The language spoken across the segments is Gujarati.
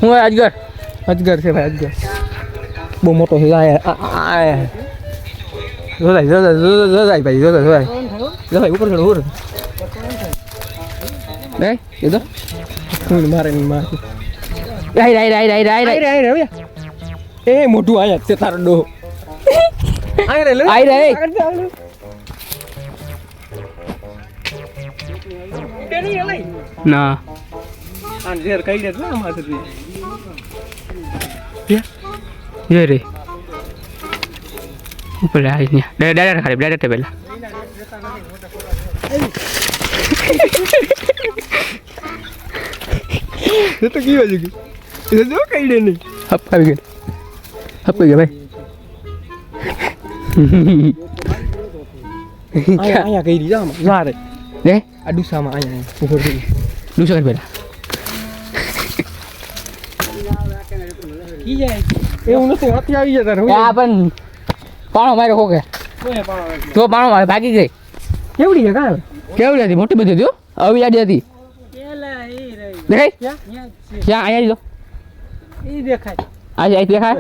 હું અજગર છે ભાઈ અજગર બહુ મોટો છે જોદાય ભાઈ ઉપર ચડો નહીં એ તો મારે નહીં મારે એ મોટું આયા તે તારો ડો ના રે ઉપર આવી ડાયરેક્ટ ખાલી ડાયરેક્ટ પેલા તો કી બાજુ ગઈ જો કઈ દે નહીં હપ આવી ગઈ ભાઈ અહીંયા કઈ દીધા મારે રે આ ડુસામાં અહીંયા ઉપર ડુસા કર પેલા કી જાય એવું નથી હાથી આવી જતા આ પણ પાણો માર્યો કોકે તો પાણો મારે ભાગી ગઈ કેવડી છે કાં કેવડી હતી મોટી બધી હતી આવી આડી હતી દેખાય ક્યાં અહીંયા લો એ દેખાય આજે આ દેખાય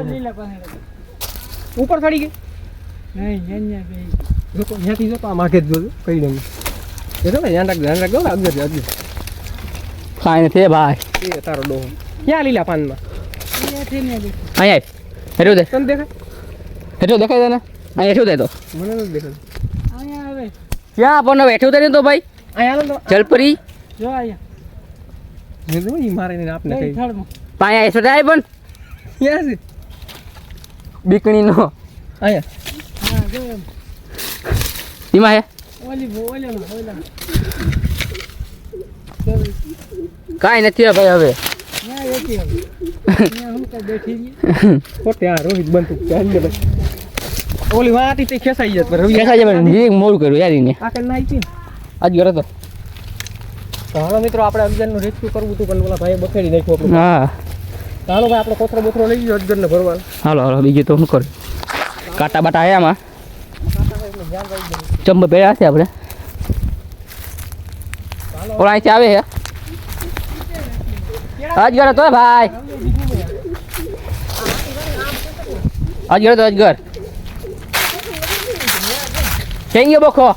ઉપર ચડી ગઈ નહીં ત્યાંથી જો આ માગે જ જોજો કઈ દઉં એ તો ધ્યાન રાખજો આગળ ખાઈને છે ભાઈ એ તારો ડોહો ક્યાં લીલા પાનમાં અહીંયા હેઠું દે તને દેખાય હેઠું દેખાય તને અહીંયા હેઠું દે તો મને નથી દેખાતું અહીંયા આવે ક્યાં પણ હેઠું દે તો ભાઈ અહીંયા તો જલપરી જો અહીંયા મારે આપને કઈ પાયા એસો થાય પણ ક્યાં છે બીકણી નો આયા હા જો એમાં હે કાંઈ નથી ભાઈ હવે ખોટે આ રોહિત બનતું ઓલી વાટી તે ખેસાઈ જત ખેસાઈ જાય મોડું કર્યું યાર એને આ કઈ નાઈ આજ ઘરે તો હાલો મિત્રો આપણે અજગરનું રેસ્ક્યુ કરવું હતું પણ ઓલા ભાઈએ બખેડી નાખ્યું હા હાલો ભાઈ આપણે કોથરો બોથરો લઈ ગયો અજગરને ભરવાનું હાલો બીજું તો શું કરું કાંટા બાટા આવ્યા આમાં ચંબ પહેર્યા છે આપણે ઓલા અહીંથી આવે છે અજગર હતો ભાઈ અજગર તો અજગર થઈ ગયો બખો